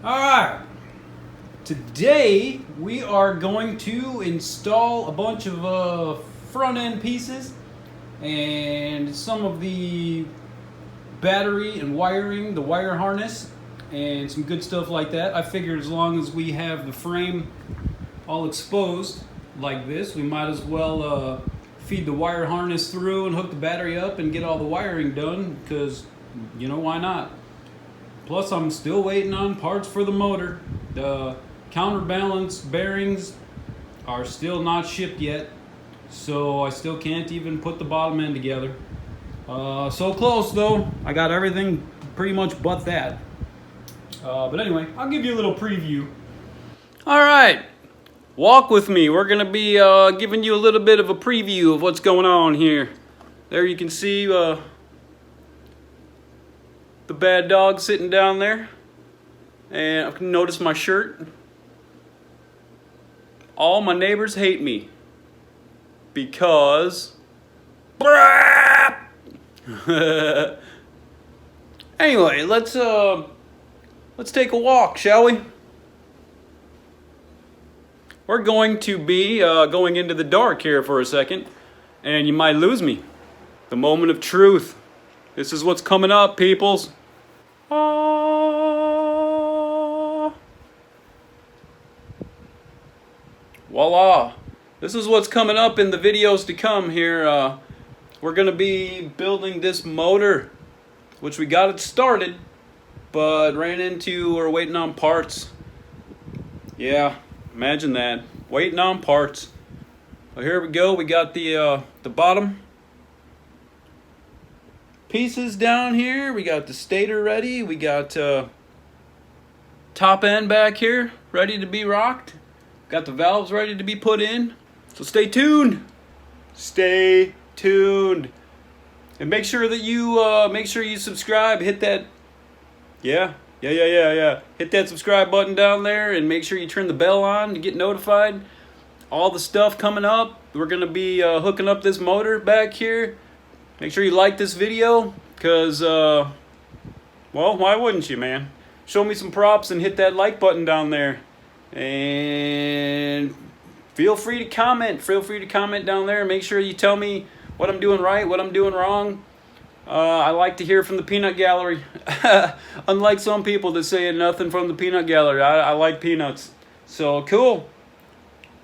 Alright, today we are going to install a bunch of front end pieces and some of the battery and wiring, the wire harness, and some good stuff like that. I figured as long as we have the frame all exposed like this, we might as well feed the wire harness through and hook the battery up and get all the wiring done, because, you know, why not? Plus, I'm still waiting on parts for the motor. The counterbalance bearings are still not shipped yet, so I still can't even put the bottom end together. So close though. I got everything pretty much but that. But anyway, I'll give you a little preview. Alright, walk with me. We're going to be giving you a little bit of a preview of what's going on here. There you can see the bad dog sitting down there, and I can notice my shirt. All my neighbors hate me because anyway, let's take a walk, shall we? We're going to be going into the dark here for a second, and you might lose me. The moment of truth. This is what's coming up, peoples. Voila. This is what's coming up in the videos to come here. We're going to be building this motor, which we got it started, but ran into or waiting on parts. Yeah, imagine that. Waiting on parts. Well, here we go. We got the bottom pieces down here. We got the stator ready. We got top end back here ready to be rocked. Got the valves ready to be put in. So stay tuned. Stay tuned. And make sure that you subscribe. Hit that yeah. Hit that subscribe button down there, and make sure you turn the bell on to get notified. All the stuff coming up. We're going to be hooking up this motor back here. Make sure you like this video, because, well, why wouldn't you, man? Show me some props and hit that like button down there. And feel free to comment. Feel free to comment down there. Make sure you tell me what I'm doing right, what I'm doing wrong. I like to hear from the peanut gallery. Unlike some people that say nothing from the peanut gallery. I like peanuts. So, cool.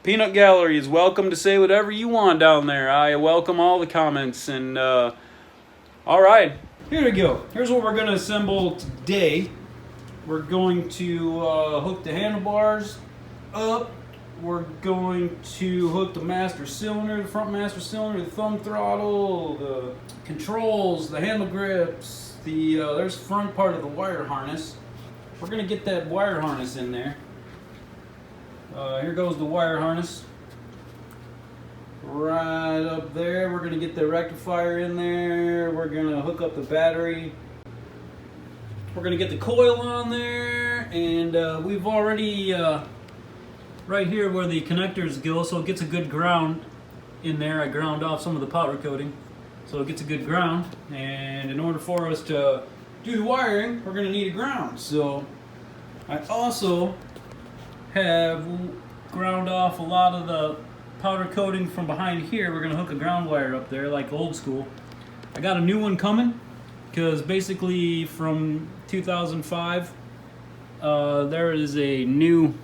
Peanut Gallery is welcome to say whatever you want down there. I welcome all the comments. And alright, here we go. Here's what we're going to assemble today. We're going to hook the handlebars up. We're going to hook the master cylinder, the front master cylinder, the thumb throttle, the controls, the handle grips. There's the front part of the wire harness. We're going to get that wire harness in there. Here goes the wire harness. Right up there. We're going to get the rectifier in there. We're going to hook up the battery. We're going to get the coil on there. And we've already, right here where the connectors go, so it gets a good ground in there. I ground off some of the powder coating, so it gets a good ground. And in order for us to do the wiring, we're going to need a ground. So I also have ground off a lot of the powder coating from behind here. We're going to hook a ground wire up there like old school. I got a new one coming, because basically from 2005 there is a new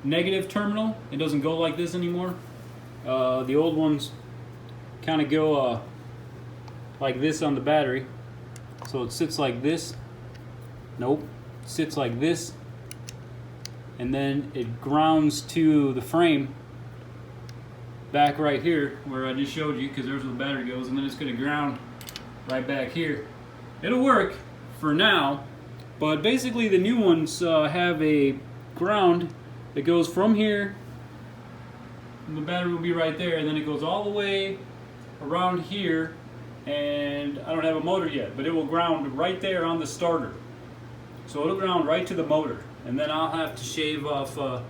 negative terminal. It doesn't go like this anymore. The old ones kind of go like this on the battery. So it sits like this. Nope. It sits like this. And then it grounds to the frame back right here where I just showed you, because there's where the battery goes, and then it's going to ground right back here. It'll work for now, but basically the new ones have a ground that goes from here, and the battery will be right there, and then it goes all the way around here, and I don't have a motor yet, but it will ground right there on the starter. So it'll ground right to the motor. And then I'll have to shave off the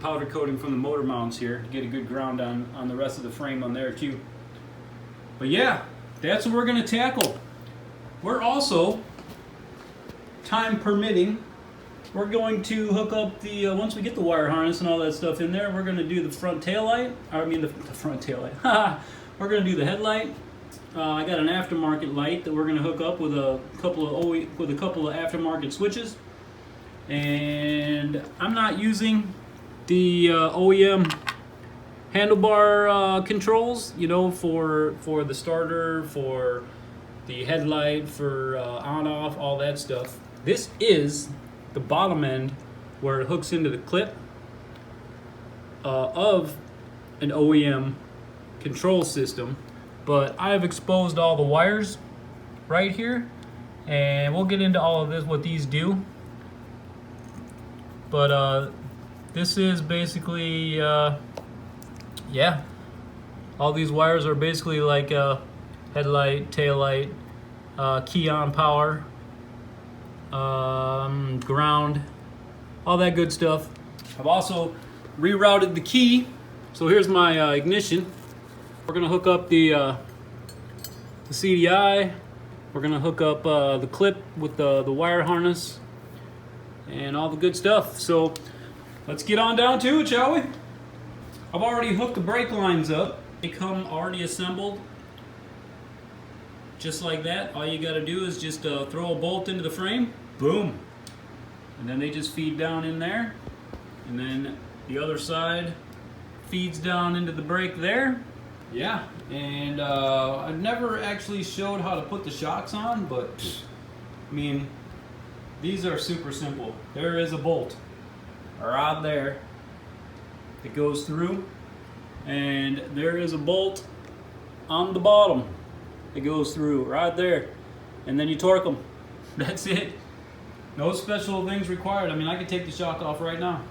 powder coating from the motor mounts here to get a good ground on the rest of the frame on there too. But yeah, that's what we're going to tackle. We're also, time permitting, we're going to hook up the, once we get the wire harness and all that stuff in there, we're going to do the front tail light. I mean the front tail light. We're going to do the headlight. I got an aftermarket light that we're going to hook up with a couple of aftermarket switches. And I'm not using the OEM handlebar controls, you know, for the starter, for the headlight, for on off, all that stuff. This is the bottom end where it hooks into the clip of an OEM control system, but I've exposed all the wires right here, and we'll get into all of this, what these do. But this is basically yeah, all these wires are basically like headlight, tail light, key on power, ground, all that good stuff. I've also rerouted the key. So here's my ignition. We're gonna hook up the CDI. We're gonna hook up the clip with the wire harness and all the good stuff. So let's get on down to it, shall we? I've already hooked the brake lines up. They come already assembled, just like that. All you gotta do is just throw a bolt into the frame, boom. And then they just feed down in there. And then the other side feeds down into the brake there. Yeah, and I've never actually showed how to put the shocks on, but I mean, these are super simple. There is a bolt right there that goes through, and there is a bolt on the bottom that goes through right there, and then you torque them. That's it. No special things required. I mean, I could take the shock off right now.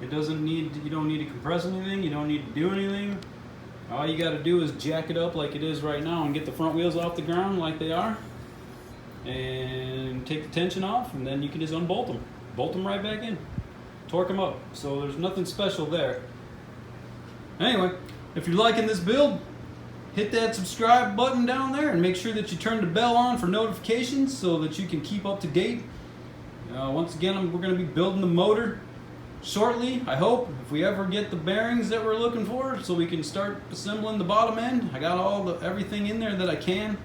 It doesn't need, you don't need to compress anything, you don't need to do anything. All you got to do is jack it up like it is right now and get the front wheels off the ground like they are, and take the tension off, and then you can just unbolt them. Bolt them right back in. Torque them up. So there's nothing special there. Anyway, if you're liking this build, hit that subscribe button down there and make sure that you turn the bell on for notifications so that you can keep up to date. Once again, we're going to be building the motor shortly, I hope, if we ever get the bearings that we're looking for, so we can start assembling the bottom end. I got everything in there that I can.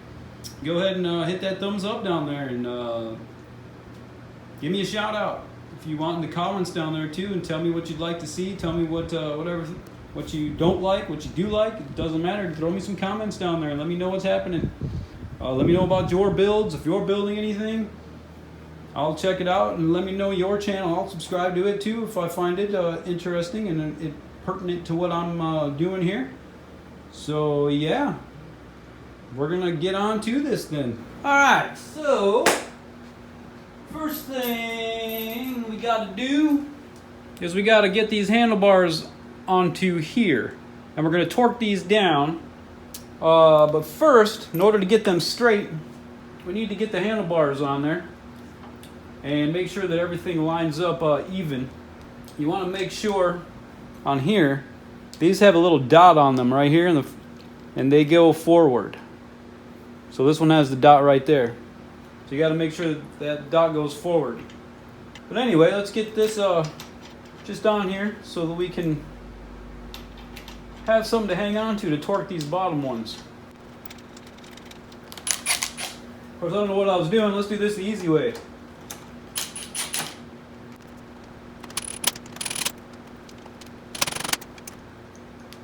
Go ahead and hit that thumbs up down there, and give me a shout out if you want in the comments down there too, and tell me what you'd like to see. Tell me what what you don't like, what you do like. It doesn't matter. Throw me some comments down there and let me know what's happening. Let me know about your builds. If you're building anything, I'll check it out, and let me know your channel. I'll subscribe to it too if I find it interesting and it pertinent to what I'm doing here. So yeah, we're gonna get on to this then. All right, so first thing we got to do is we got to get these handlebars onto here, and we're going to torque these down. But first, in order to get them straight, we need to get the handlebars on there and make sure that everything lines up even. You want to make sure on here, these have a little dot on them right here, and they go forward. So this one has the dot right there. So you got to make sure that dot goes forward. But anyway, let's get this just on here so that we can have something to hang on to torque these bottom ones. Of course, I don't know what I was doing. Let's do this the easy way.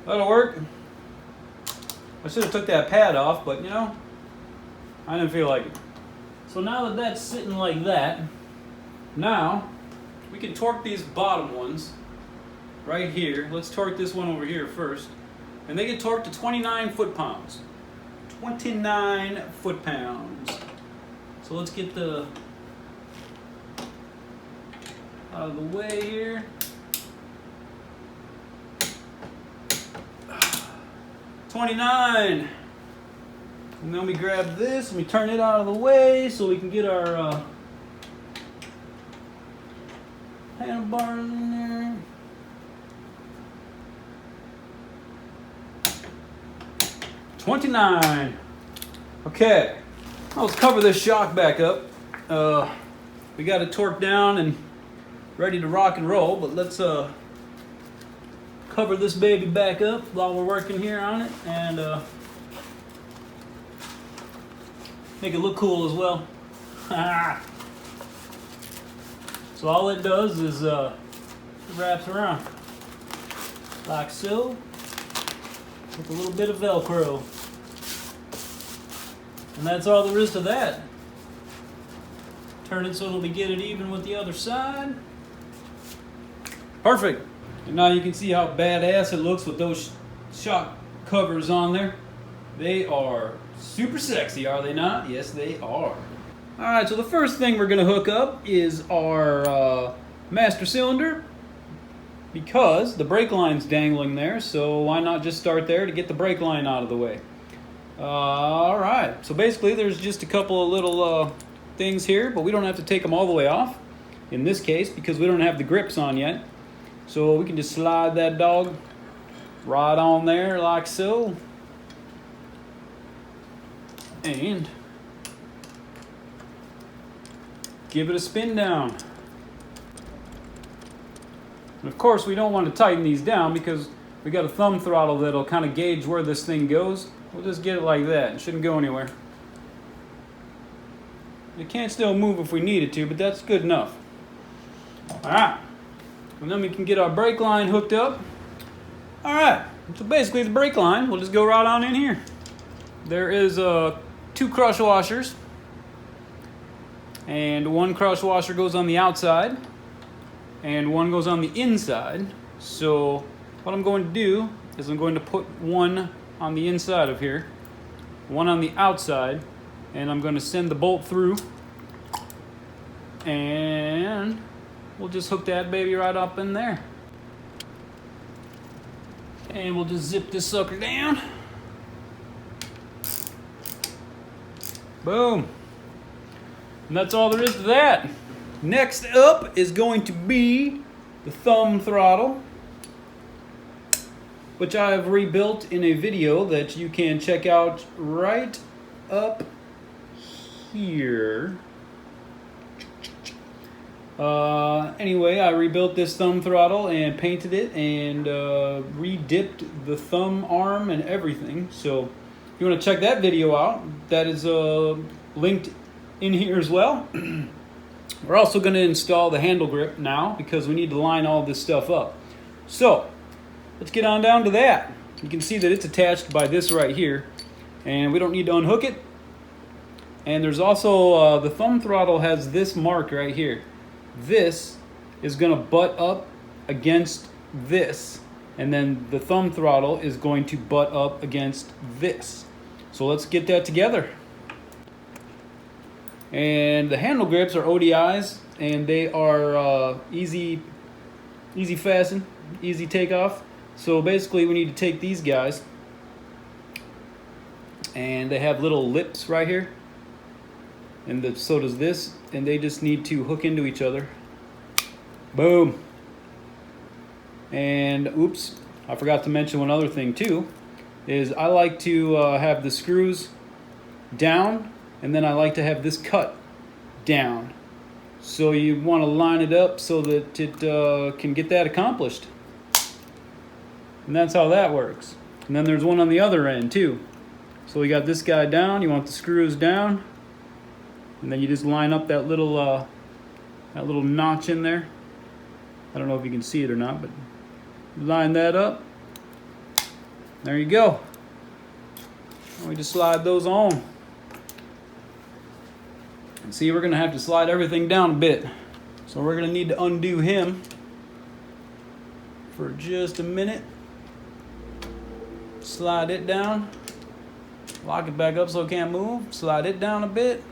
That'll work. I should have took that pad off, but you know, I didn't feel like it. So now that that's sitting like that, now we can torque these bottom ones right here. Let's torque this one over here first. And they get torqued to 29 foot-pounds. 29 foot-pounds. So let's get the out of the way here. $29. And then we grab this and we turn it out of the way so we can get our handlebars in there. $29. Okay, let's cover this shock back up. we got it torqued down and ready to rock and roll, but let's cover this baby back up while we're working here on it and make it look cool as well. So all it does is it wraps around like so with a little bit of Velcro. And that's all there is to that. Turn it so it'll get it even with the other side. Perfect. And now you can see how badass it looks with those shock covers on there. They are super sexy, are they not? Yes, they are. Alright, so the first thing we're going to hook up is our master cylinder, because the brake line's dangling there, so why not just start there to get the brake line out of the way. Alright, so basically there's just a couple of little things here, but we don't have to take them all the way off in this case because we don't have the grips on yet. So we can just slide that dog right on there like so. And give it a spin down. And of course we don't want to tighten these down because we got a thumb throttle that'll kind of gauge where this thing goes. We'll just get it like that. It shouldn't go anywhere. It can still move if we need it to, but that's good enough. Alright. And then we can get our brake line hooked up. Alright. So basically the brake line, we'll just go right on in here. There is 2 crush washers. And 1 crush washer goes on the outside. And 1 goes on the inside. So what I'm going to do is I'm going to put 1 on the inside of here, 1 on the outside, and I'm going to send the bolt through, and we'll just hook that baby right up in there. And we'll just zip this sucker down. Boom. And that's all there is to that. Next up is going to be the thumb throttle, which I have rebuilt in a video that you can check out right up here. Anyway, I rebuilt this thumb throttle and painted it and re-dipped the thumb arm and everything. So if you want to check that video out, that is linked in here as well. We're also going to install the handle grip now because we need to line all this stuff up. So let's get on down to that. You can see that it's attached by this right here, and we don't need to unhook it. And there's also the thumb throttle has this mark right here. This is going to butt up against this, and then the thumb throttle is going to butt up against this. So let's get that together. And the handle grips are ODIs, and they are easy fasten, easy takeoff. So basically we need to take these guys, and they have little lips right here, and so does this, and they just need to hook into each other. Boom. And oops, I forgot to mention one other thing too, is I like to have the screws down, and then I like to have this cut down. So you want to line it up so that it can get that accomplished. And that's how that works. And then there's one on the other end too. So we got this guy down, you want the screws down, and then you just line up that little notch in there. I don't know if you can see it or not, but line that up. There you go. And we just slide those on. And see, we're going to have to slide everything down a bit. So we're going to need to undo him for just a minute. Slide it down. Lock it back up so it can't move. Slide it down a bit.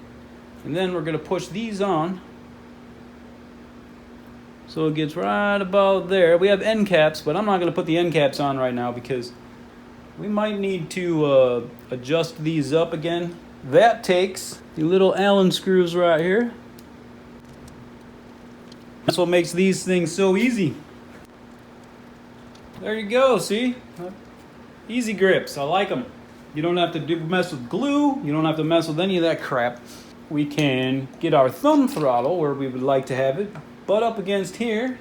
And then we're going to push these on so it gets right about there. We have end caps, but I'm not going to put the end caps on right now because we might need to adjust these up again. That takes the little Allen screws right here. That's what makes these things so easy. There you go, see? Easy grips, I like them. You don't have to mess with glue. You don't have to mess with any of that crap. we can get our thumb throttle where we would like to have it, butt up against here.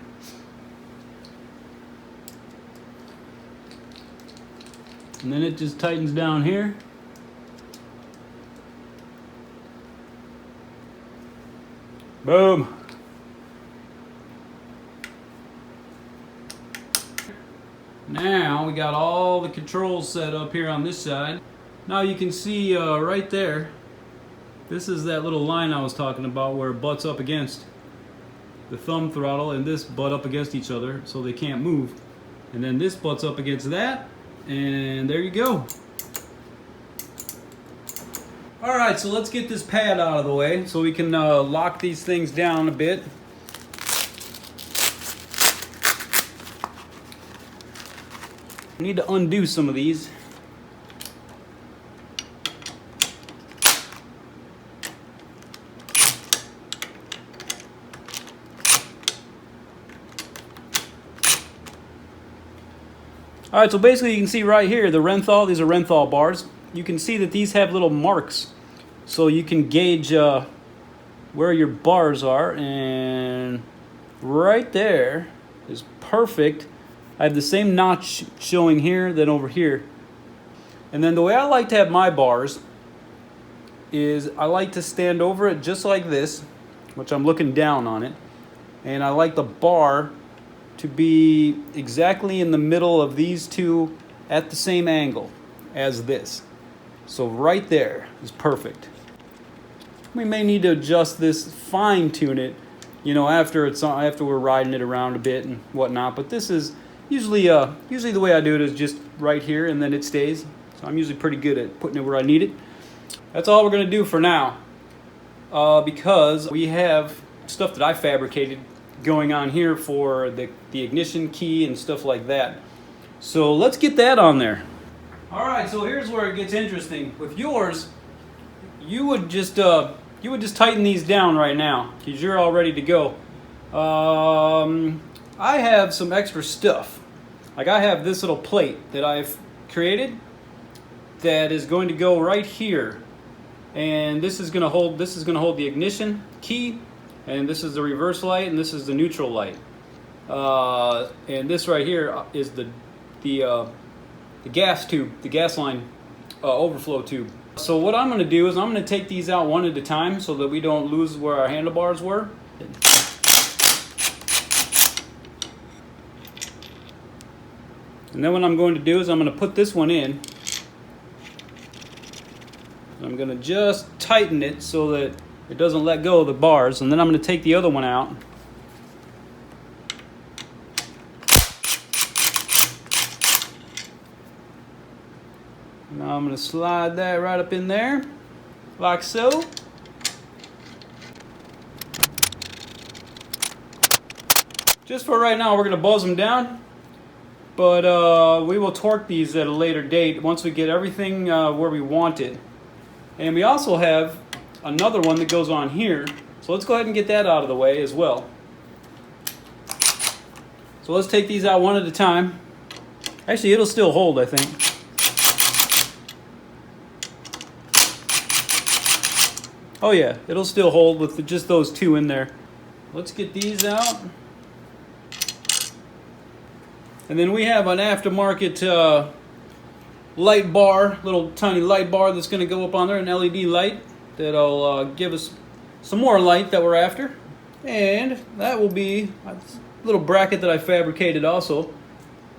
And then it just tightens down here. Boom. Now we got all the controls set up here on this side. Now you can see right there, this is that little line I was talking about where it butts up against the thumb throttle, and this butt up against each other so they can't move. And then this butts up against that, and there you go. Alright, so let's get this pad out of the way so we can lock these things down a bit. I need to undo some of these. Alright, so basically you can see right here, the Renthal, these are Renthal bars. You can see that these have little marks, so you can gauge where your bars are, and right there is perfect. I have the same notch showing here than over here. And then the way I like to have my bars is I like to stand over it just like this, which I'm looking down on it, and I like the bar to be exactly in the middle of these two at the same angle as this. So right there is perfect. We may need to adjust this, fine tune it, you know, after we're riding it around a bit and whatnot. But this is usually the way I do it is just right here, and then it stays. So I'm usually pretty good at putting it where I need it. That's all we're gonna do for now, because we have stuff that I fabricated going on here for the ignition key and stuff like that. So let's get that on there. Alright, so here's where it gets interesting. With yours, you would just tighten these down right now because you're all ready to go. I have some extra stuff. Like I have this little plate that I've created that is going to go right here, and this is going to hold the ignition key, and this is the reverse light, and this is the neutral light, and this right here is the gas tube, the gas line overflow tube. So what I'm going to do is I'm going to take these out one at a time so that we don't lose where our handlebars were. And then what I'm going to do is I'm going to put this one in. I'm going to just tighten it so that it doesn't let go of the bars, and then I'm going to take the other one out. Now I'm going to slide that right up in there, like so. Just for right now, we're going to buzz them down, but we will torque these at a later date once we get everything where we want it. And we also have another one that goes on here, so let's go ahead and get that out of the way as well. So let's take these out one at a time. Actually, it'll still hold, I think. Oh yeah, it'll still hold with just those two in there. Let's get these out. And then we have an aftermarket light bar, little tiny light bar that's going to go up on there, an LED light that'll give us some more light that we're after. And that will be a little bracket that I fabricated also.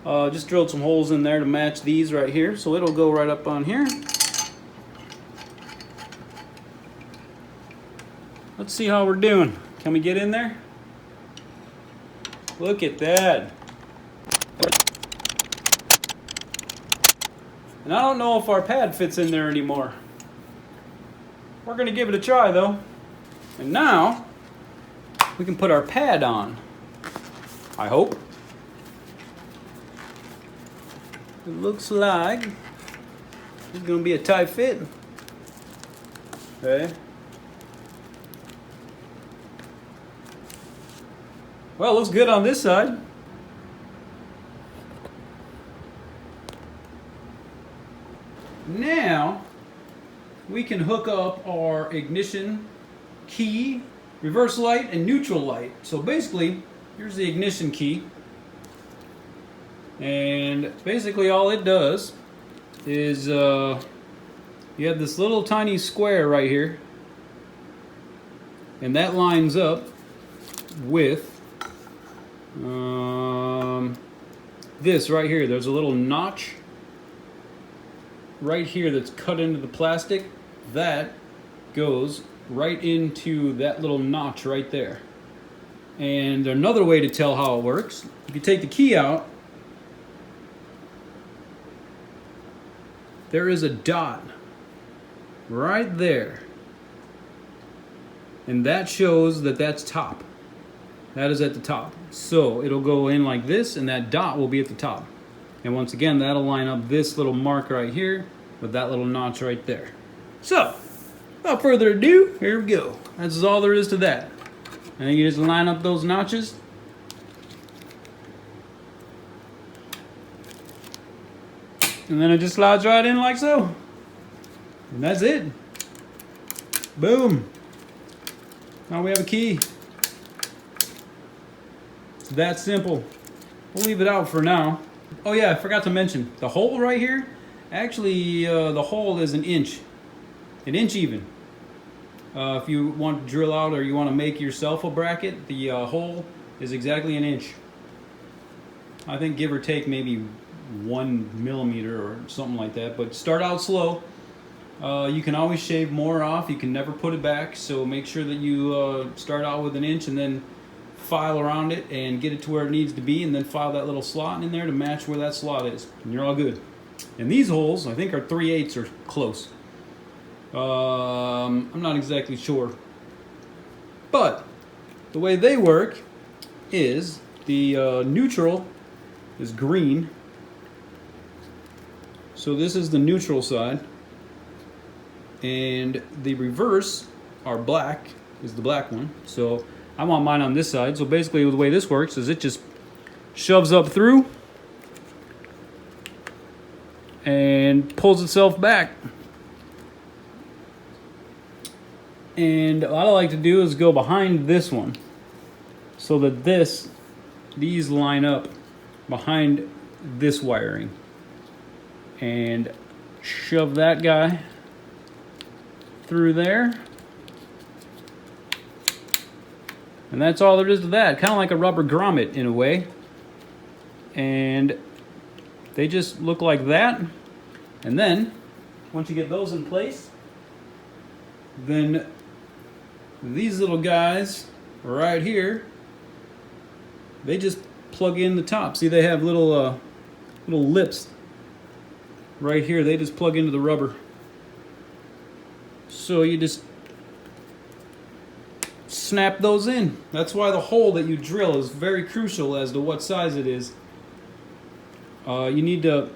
Just drilled some holes in there to match these right here, so it'll go right up on here. Let's see how we're doing. Can we get in there? Look at that. And I don't know if our pad fits in there anymore. We're going to give it a try though. And now we can put our pad on, I hope. It looks like it's going to be a tight fit. Okay. Well, it looks good on this side. Now we can hook up our ignition key, reverse light, and neutral light. So basically, here's the ignition key. And basically all it does is you have this little tiny square right here. And that lines up with this right here. There's a little notch right here that's cut into the plastic. That goes right into that little notch right there. And another way to tell how it works, if you take the key out, there is a dot right there. And that shows that that's top. That is at the top. So it'll go in like this, and that dot will be at the top. And once again, that'll line up this little mark right here with that little notch right there. So, without further ado, here we go. That's all there is to that. And then you just line up those notches. And then it just slides right in like so. And that's it. Boom. Now we have a key. It's that simple. We'll leave it out for now. Oh yeah, I forgot to mention, the hole right here, actually the hole is an inch even. If you want to drill out or you want to make yourself a bracket, the hole is exactly an inch. I think give or take maybe 1 millimeter or something like that, but start out slow. You can always shave more off. You can never put it back, so make sure that you start out with an inch and then file around it and get it to where it needs to be, and then file that little slot in there to match where that slot is, and you're all good. And these holes, I think, are 3/8 or close. I'm not exactly sure, but the way they work is the neutral is green, so this is the neutral side, and the reverse are black, is the black one. So I want mine on this side. So basically the way this works is it just shoves up through and pulls itself back. And what I like to do is go behind this one so that these line up behind this wiring, and shove that guy through there. And that's all there is to that. Kind of like a rubber grommet in a way. And they just look like that. And then, once you get those in place, then these little guys right here, they just plug in the top. See, they have little lips right here. They just plug into the rubber. So you just snap those in. That's why the hole that you drill is very crucial as to what size it is. You need to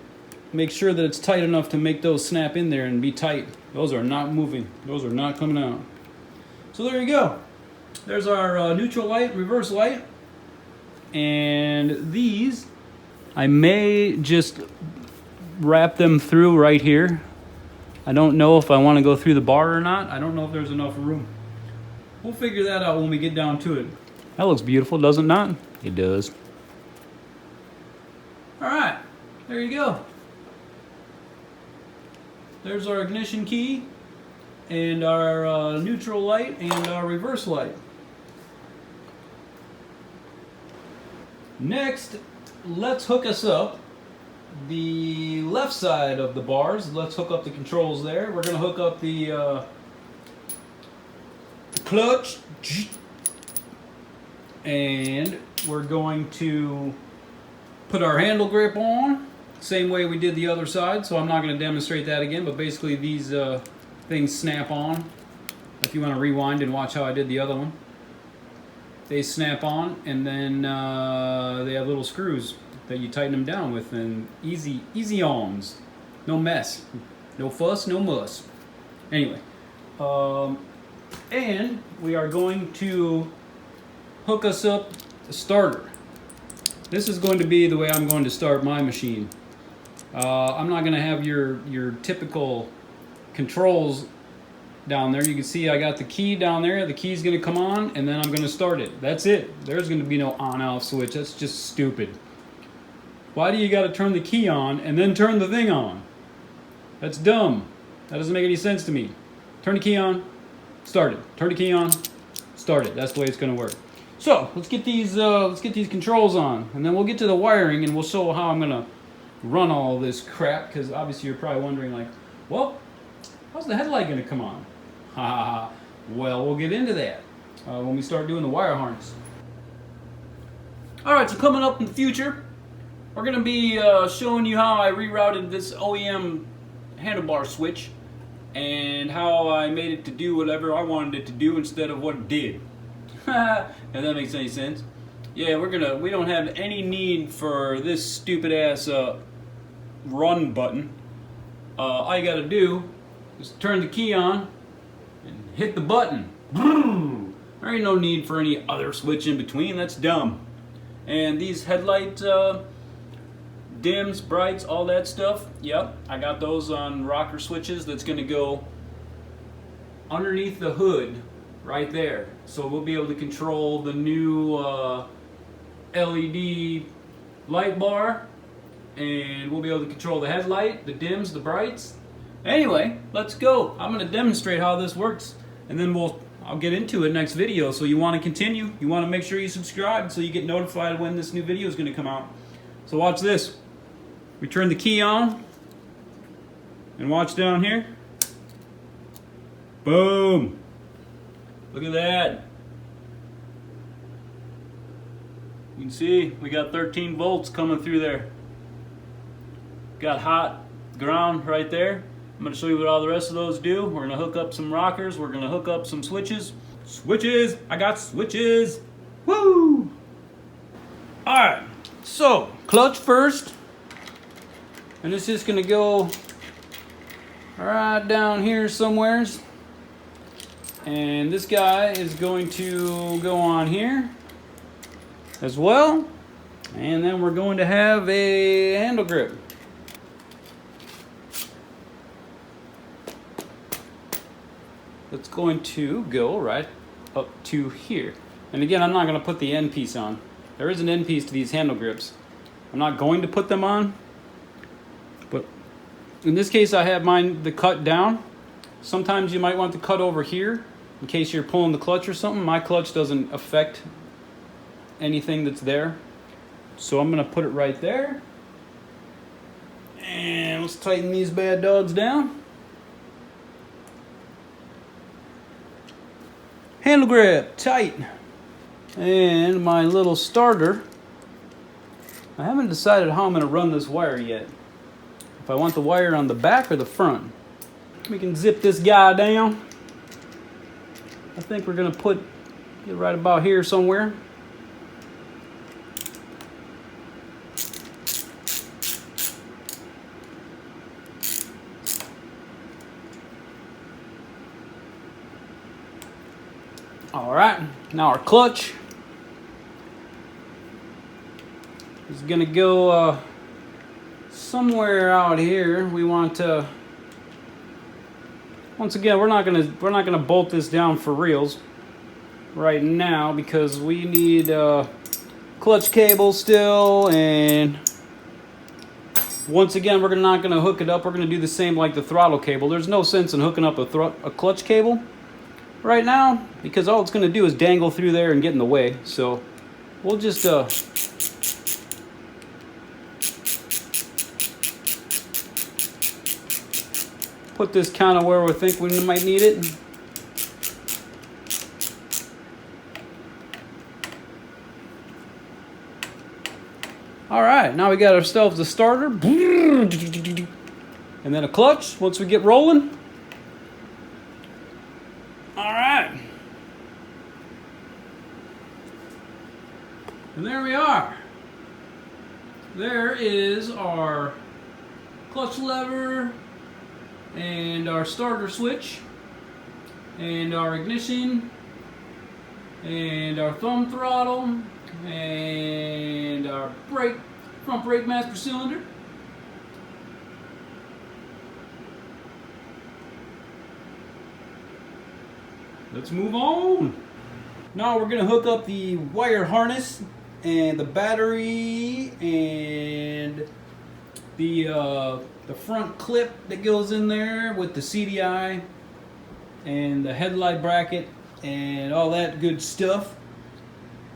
make sure that it's tight enough to make those snap in there and be tight. Those are not moving. Those are not coming out. So there you go. There's our neutral light, reverse light. And these, I may just wrap them through right here. I don't know if I want to go through the bar or not. I don't know if there's enough room. We'll figure that out when we get down to it. That looks beautiful, does it not? It does. Alright, there you go. There's our ignition key, and our neutral light, and our reverse light. Next, let's hook us up the left side of the bars. Let's hook up the controls there. We're going to hook up the clutch, and we're going to put our handle grip on, same way we did the other side, so I'm not going to demonstrate that again, but basically these things snap on. If you want to rewind and watch how I did the other one, they snap on, and then they have little screws that you tighten them down with, and easy ons, no mess, no fuss, no muss. Anyway, and we are going to hook us up a starter. This is going to be the way I'm going to start my machine. I'm not going to have your typical controls down there. You can see I got the key down there. The key's gonna come on and then I'm gonna start it. That's it. There's gonna be no on-off switch. That's just stupid. Why do you gotta turn the key on and then turn the thing on? That's dumb. That doesn't make any sense to me. Turn the key on, start it. Turn the key on, start it. That's the way it's gonna work. So let's get these controls on, and then we'll get to the wiring, and we'll show how I'm gonna run all this crap. Because obviously you're probably wondering, like, well, how's the headlight gonna come on? Ha ha ha. Well, we'll get into that when we start doing the wire harness. All right, so coming up in the future, we're gonna be showing you how I rerouted this OEM handlebar switch and how I made it to do whatever I wanted it to do instead of what it did. If that makes any sense. Yeah, we don't have any need for this stupid ass run button. All you gotta do is turn the key on and hit the button. There ain't no need for any other switch in between. That's dumb. And these headlight dims, brights, all that stuff, yep, I got those on rocker switches. That's gonna go underneath the hood right there, so we'll be able to control the new LED light bar, and we'll be able to control the headlight, the dims, the brights. Anyway, let's go. I'm going to demonstrate how this works, and then I'll get into it next video. So you want to continue, you want to make sure you subscribe so you get notified when this new video is going to come out. So watch this. We turn the key on, and watch down here. Boom. Look at that. You can see we got 13 volts coming through there. Got hot ground right there. I'm going to show you what all the rest of those do. We're going to hook up some rockers. We're going to hook up some switches. Switches! I got switches! Woo! Alright, so clutch first. And it's just going to go right down here somewheres. And this guy is going to go on here as well. And then we're going to have a handle grip. That's going to go right up to here. And again, I'm not going to put the end piece on. There is an end piece to these handle grips. I'm not going to put them on. But in this case, I have mine the cut down. Sometimes you might want to cut over here in case you're pulling the clutch or something. My clutch doesn't affect anything that's there. So I'm going to put it right there. And let's tighten these bad dogs down. Handle grip, tight. And my little starter. I haven't decided how I'm going to run this wire yet. If I want the wire on the back or the front. We can zip this guy down. I think we're going to put it right about here somewhere. All right, now our clutch is going to go somewhere out here. We want to. Once again, we're not gonna bolt this down for reals right now because we need clutch cable still, and once again we're not gonna hook it up. We're gonna do the same like the throttle cable. There's no sense in hooking up a clutch cable right now because all it's gonna do is dangle through there and get in the way. So we'll just put this kind of where we think we might need it. All right, now we got ourselves a starter. And then a clutch once we get rolling. All right. And there we are. There is our clutch lever, and our starter switch, and our ignition, and our thumb throttle, and our front brake master cylinder. let's move on. Now we're gonna hook up the wire harness and the battery and the front clip that goes in there with the CDI and the headlight bracket and all that good stuff.